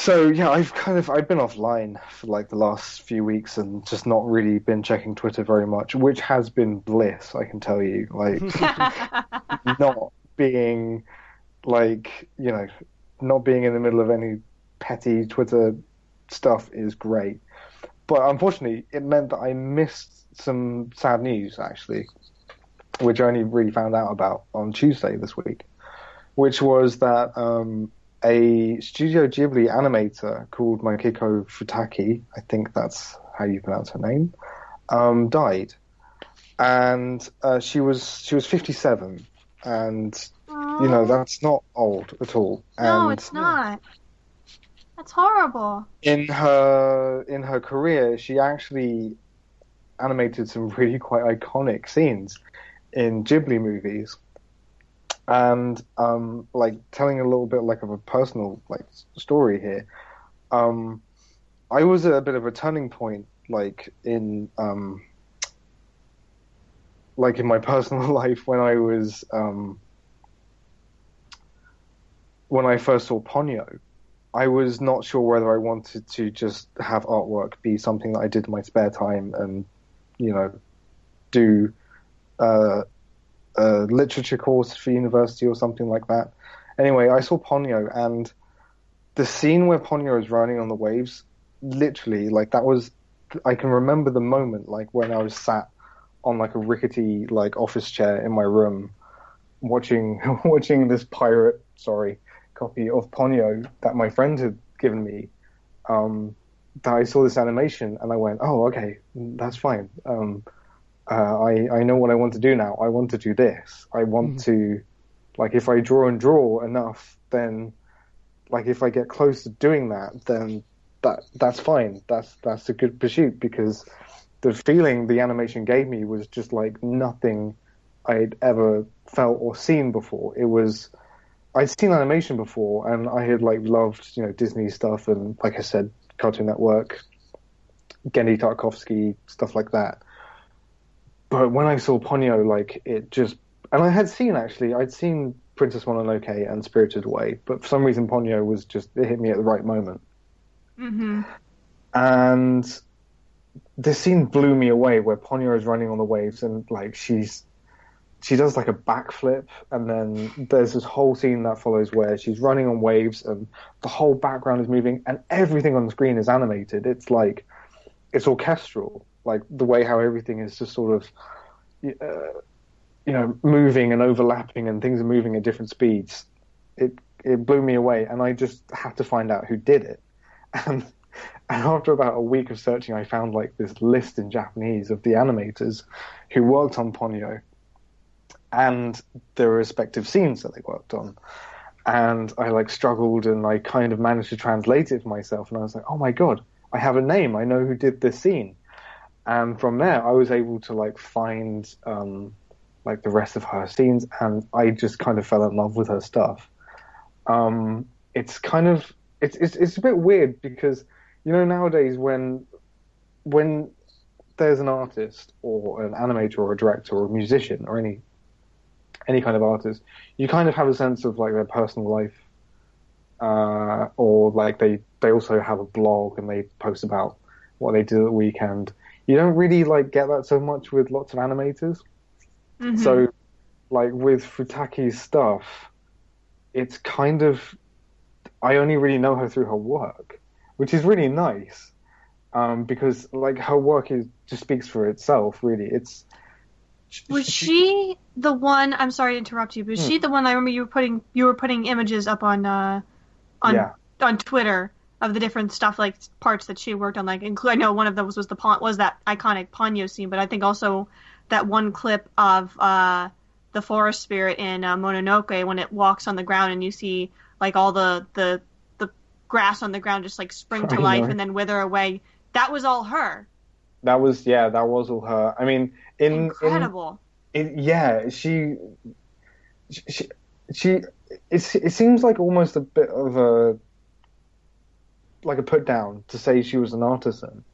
So yeah, I've been offline for like the last few weeks and just not really been checking Twitter very much, which has been bliss, I can tell you. Like not being like, not being in the middle of any petty Twitter stuff is great. But unfortunately, it meant that I missed some sad news actually, which I only really found out about on Tuesday this week, which was that a Studio Ghibli animator called Makiko Futaki, I think that's how you pronounce her name, died, and she was 57, and Oh, that's not old at all. no, And it's not. That's horrible. in her career, she actually animated some really quite iconic scenes in Ghibli movies. And like telling a little bit like of a personal like story here. Um, I was at a bit of a turning point, like in my personal life when I was when I first saw Ponyo. I was not sure whether I wanted to just have artwork be something that I did in my spare time and you know do uh, a literature course for university or something like that. Anyway, I saw Ponyo, and the scene where Ponyo is running on the waves, literally, like that was, I can remember the moment, like when I was sat on like a rickety like office chair in my room, watching watching this pirate, sorry, copy of Ponyo that my friend had given me. That I saw this animation and I went, oh, okay, that's fine. I know what I want to do now. I want to do this. I want to, like, if I draw and draw enough, then like if I get close to doing that, then that's fine. That's a good pursuit because the feeling the animation gave me was just like nothing I'd ever felt or seen before. It was I'd seen animation before and I had like loved, Disney stuff and like I said, Cartoon Network, Gendy Tarkovsky, stuff like that. But when I saw Ponyo, like it just and I had seen actually, I'd seen Princess Mononoke and Spirited Away, but for some reason Ponyo was just it hit me at the right moment. Mm-hmm. And this scene blew me away where Ponyo is running on the waves and like she does like a backflip and then there's this whole scene that follows where she's running on waves and the whole background is moving and everything on the screen is animated. It's like it's orchestral, like the way how everything is just sort of moving and overlapping and things are moving at different speeds. It blew me away and I just had to find out who did it. And and after about a week of searching, I found like this list in Japanese of the animators who worked on Ponyo and their respective scenes that they worked on. And I like struggled and I kind of managed to translate it for myself. And I was like, oh my God, I have a name. I know who did this scene. And from there, I was able to like find like the rest of her scenes, and I just kind of fell in love with her stuff. It's kind of it's a bit weird because nowadays when there's an artist or an animator or a director or a musician or any kind of artist, you kind of have a sense of like their personal life, or like they also have a blog and they post about what they do at the weekend. You don't really like get that so much with lots of animators. Mm-hmm. So like with Futaki's stuff, it's kind of I only really know her through her work, which is really nice. Because like her work is just speaks for itself, really. It's Was she, she the one? I'm sorry to interrupt you, but was hmm, she the one? I remember you were putting images up on yeah, on Twitter of the different stuff like parts that she worked on. Like, include I know one of those was was that iconic Ponyo scene, but I think also that one clip of the forest spirit in Mononoke when it walks on the ground and you see like all the grass on the ground just like spring to I life know. and then wither away. That was all her. That was all her. I mean, Incredible. yeah, she, she it seems like almost a bit of a like a put down to say she was an artisan.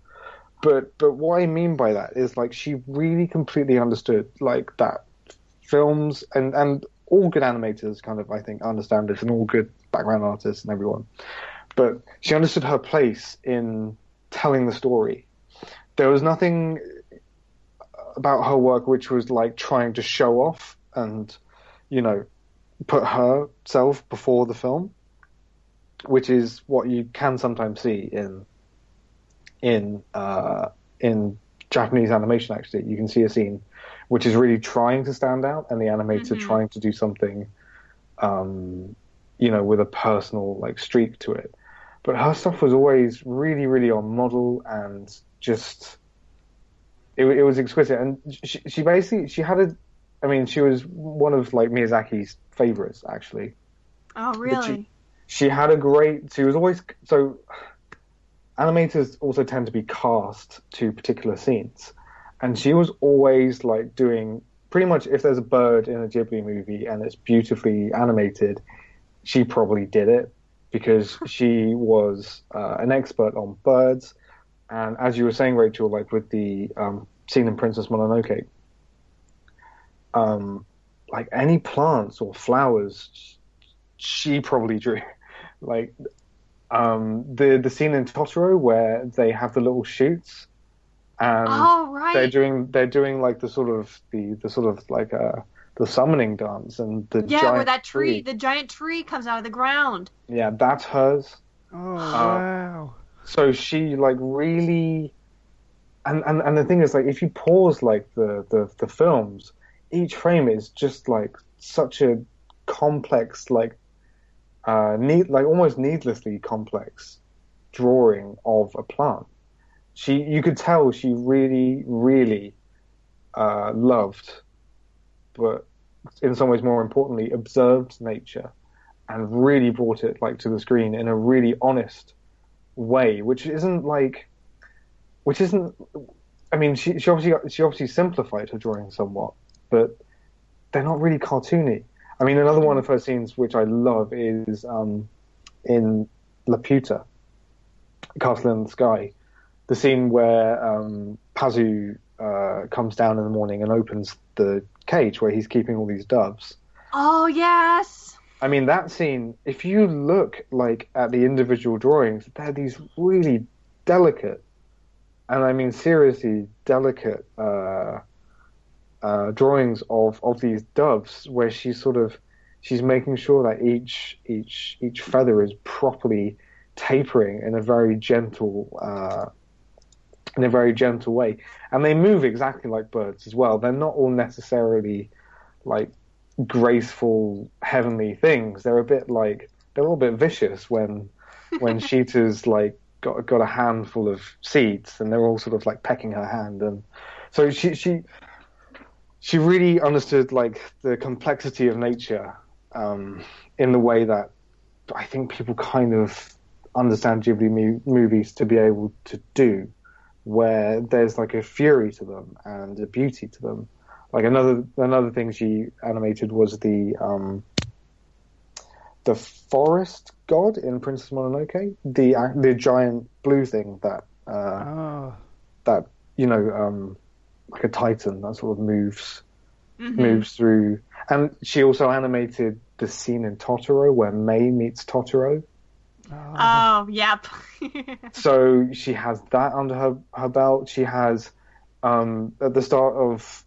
But what I mean by that is like she really completely understood like that films and all good animators kind of I think understand this and all good background artists and everyone. but she understood her place in telling the story. There was nothing about her work which was like trying to show off and, you know, put herself before the film, which is what you can sometimes see in Japanese animation. Actually, you can see a scene which is really trying to stand out, and the animator trying to do something, you know, with a personal like streak to it. But her stuff was always really, really on model, and just it was exquisite. And she basically she was one of like Miyazaki's favorites actually. Oh, really? She had a great. She was always so. Animators also tend to be cast to particular scenes, and she was always like doing pretty much, if there's a bird in a Ghibli movie and it's beautifully animated, she probably did it because she was an expert on birds. And as you were saying, Rachel, like with the scene in Princess Mononoke, like any plants or flowers, she probably drew. Like the scene in Totoro where they have the little shoots, and they're doing like the sort of like the summoning dance, and the where that the giant tree comes out of the ground. Yeah, that's hers. Oh wow! So she like really, and the thing is, like, if you pause like the films, each frame is just like such a complex, like almost needlessly complex drawing of a plant. You could tell she really, really loved, but in some ways more importantly, observed nature and really brought it like to the screen in a really honest way, which isn't. I mean, she obviously simplified her drawing somewhat, but they're not really cartoony. I mean, another one of her scenes which I love is in Laputa, Castle in the Sky, the scene where Pazu comes down in the morning and opens the cage where he's keeping all these doves. Oh, yes! I mean, that scene, if you look like at the individual drawings, they're these really delicate, and I mean seriously delicate drawings of these doves, where she's making sure that each feather is properly tapering in a very gentle way, and they move exactly like birds as well. They're not all necessarily like graceful heavenly things. They're a little bit vicious when Sheeta's like got a handful of seeds and they're all sort of like pecking her hand, and so she really understood like the complexity of nature in the way that I think people kind of understand Ghibli movies to be able to do, where there's like a fury to them and a beauty to them. Like another thing she animated was the forest god in Princess Mononoke, the giant blue thing that like a titan that sort of moves through. And she also animated the scene in Totoro where Mei meets Totoro. Oh, yep. So she has that under her belt. She has at the start of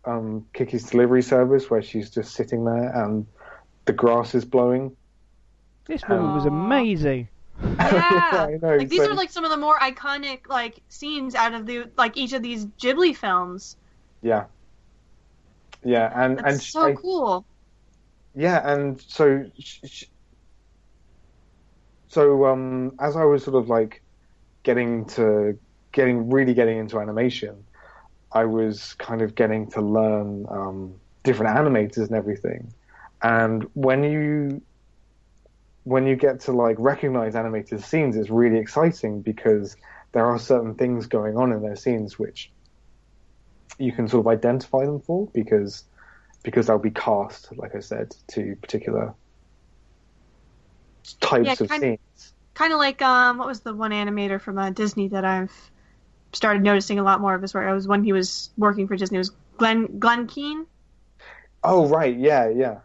Kiki's Delivery Service, where she's just sitting there and the grass is blowing. This woman was amazing. Yeah, I know. Like these are like some of the more iconic like scenes out of each of these Ghibli films. Yeah, and That's so cool. Yeah, and so as I was sort of like getting into animation, I was kind of getting to learn different animators and everything. And when you get to like recognize animators' scenes, it's really exciting because there are certain things going on in their scenes which you can sort of identify them for because they'll be cast, like I said, to particular types of scenes. Kind of like what was the one animator from Disney that I've started noticing a lot more of his work? It was when he was working for Disney. It was Glenn Keane. Oh right, yeah.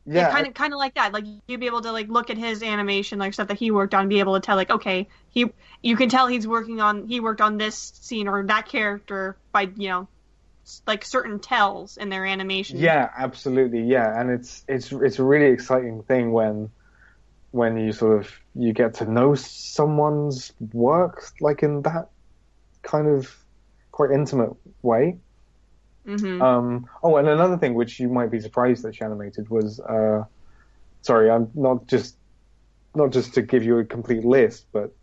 Yeah, yeah, kind of like that. Like you'd be able to like look at his animation, like stuff that he worked on, and be able to tell like, okay, you can tell he worked on this scene or that character by, like certain tells in their animation. yeah, absolutely, yeah, and it's a really exciting thing when you sort of you get to know someone's work like in that kind of quite intimate way. Mm-hmm. Oh, and another thing which you might be surprised that she animated was, sorry, I'm not just to give you a complete list, but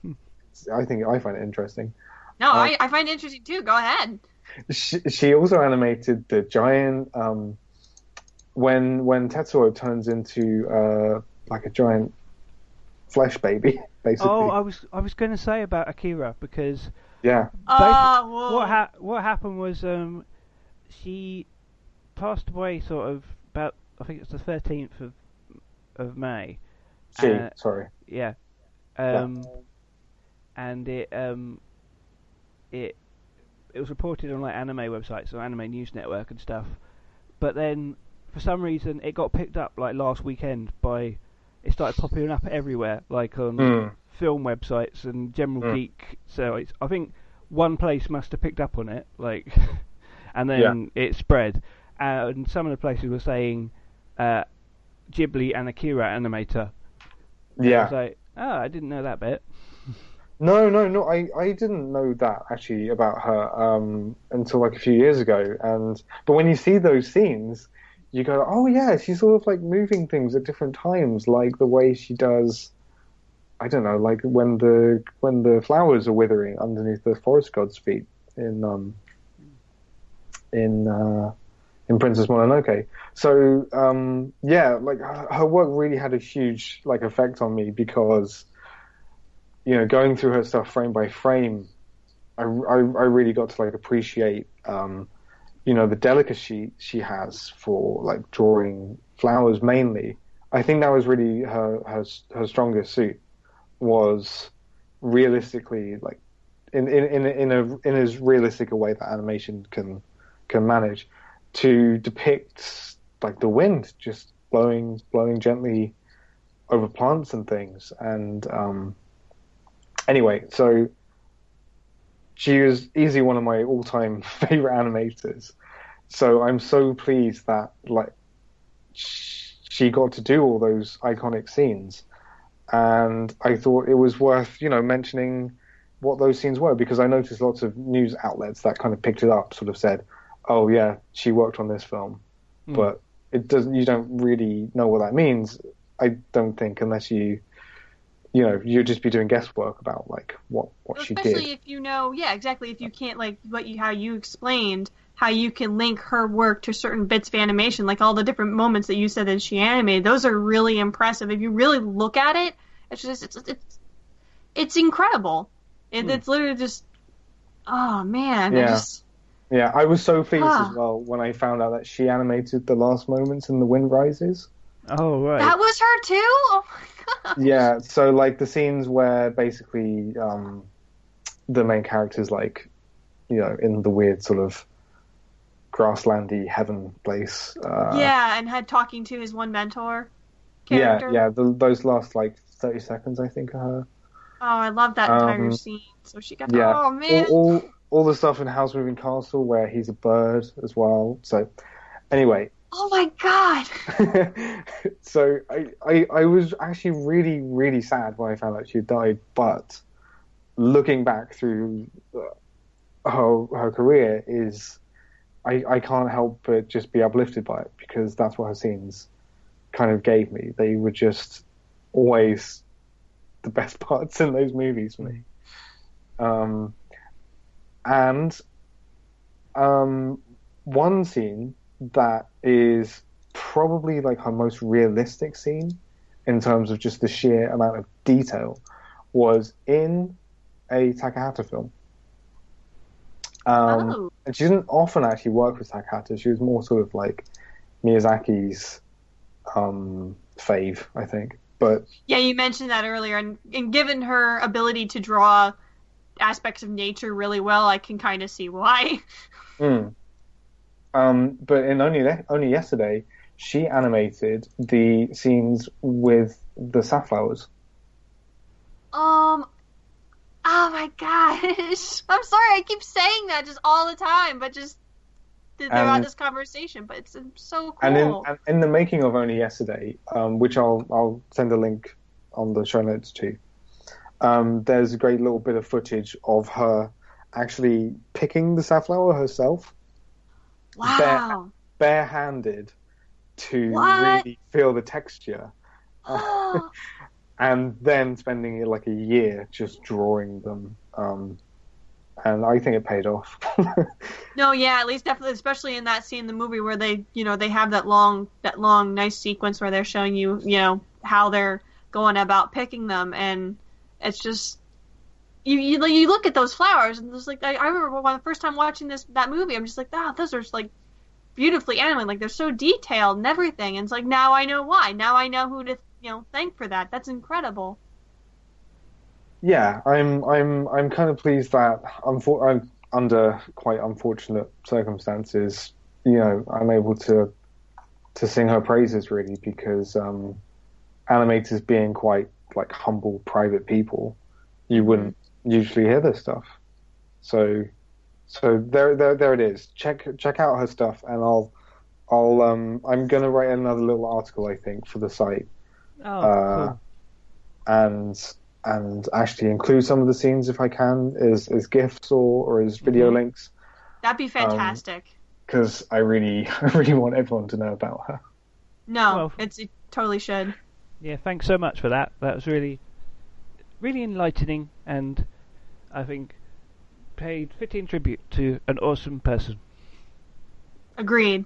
I find it interesting. No, Uh, I find it interesting too. Go ahead. she also animated the giant when Tetsuo turns into like a giant flesh baby, Oh, basically. I was going to say about Akira because Yeah. Whoa. what happened was she passed away sort of about, I think it's the 13th of May. Sorry. Yeah. Yeah. And it was reported on like anime websites or Anime News Network and stuff. But then for some reason it got picked up like last weekend by, it started popping up everywhere, like on Mm, film websites and general mm, geek sites. I think one place must have picked up on it, like, and yeah. then it spread. And some of the places were saying Ghibli and Akira animator. And I was Yeah. like, oh, I didn't know that bit. No, no, no. I didn't know that actually about her until like a few years ago. But when you see those scenes, you go, oh yeah, she's sort of like moving things at different times, like the way she does. I don't know, like when the flowers are withering underneath the forest god's feet in in uh, in Princess Mononoke. So yeah, like her work really had a huge like effect on me because going through her stuff frame by frame, I really got to like appreciate the delicacy she has for like drawing flowers mainly. I think that was really her strongest suit was realistically like in as realistic a way that animation can manage to depict like the wind just blowing gently over plants and things. And anyway, so she was easily one of my all-time favorite animators. So I'm so pleased that like she got to do all those iconic scenes, and I thought it was worth mentioning what those scenes were because I noticed lots of news outlets that kind of picked it up, sort of said, "Oh yeah, she worked on this film," Mm. but it doesn't. You don't really know what that means. I don't think unless you'd just be doing guesswork about like what she did. Especially if yeah, exactly. If you can't like how you explained how you can link her work to certain bits of animation, like all the different moments that you said that she animated. Those are really impressive. If you really look at it, it's incredible. It's literally just, oh man, Yeah, yeah. I was so pleased as ah, well when I found out that she animated the last moments in The Wind Rises. Oh, right. that was her too. Oh my gosh. Yeah, so like the scenes where basically the main character's like, in the weird sort of grasslandy heaven place. Yeah, and had talking to his one mentor Yeah, character. yeah, those last like 30 seconds, I think, are her. Oh, I love that entire Um, scene. So she got, yeah, oh man. all the stuff in House Moving Castle where he's a bird as well. So anyway, Oh my god. so I was actually really, really sad when I found out she had died, but looking back through her career is I can't help but just be uplifted by it because that's what her scenes kind of gave me. They were just always the best parts in those movies for me. And one scene that is probably like her most realistic scene in terms of just the sheer amount of detail was in a Takahata film. Oh. And she didn't often actually work with Takahata. She was more sort of like Miyazaki's fave, I think. But Yeah, you mentioned that earlier, and given her ability to draw aspects of nature really well, I can kind of see why. but in only yesterday, she animated the scenes with the safflowers. Oh my gosh. I'm sorry, I keep saying that just all the time, but just throughout this conversation. But it's so cool. And in the making of Only Yesterday, which I'll send a link on the show notes to, there's a great little bit of footage of her actually picking the safflower herself. Wow. Barehanded to What? really feel the texture. And then spending like a year just drawing them. And I think it paid off. No, yeah, at least definitely, especially in that scene in the movie where they, they have that long, nice sequence where they're showing you, how they're going about picking them, and it's just, you look at those flowers, and it's like, I remember when the first time watching that movie, I'm just like, those are like beautifully animated, like they're so detailed and everything, and it's like, now I know why, now I know who to, thank for that. That's incredible. Yeah, I'm kind of pleased that I'm under quite unfortunate circumstances, I'm able to sing her praises really, because animators being quite like humble private people, you wouldn't usually hear this stuff. So there it is. Check out her stuff, and I'm gonna write another little article, I think, for the site. Cool. And actually include some of the scenes if I can as GIFs or as video links. That'd be fantastic. Because I really want everyone to know about her. No, it totally should. Yeah, thanks so much for that. That was really, really enlightening, and I think paid fitting tribute to an awesome person. Agreed.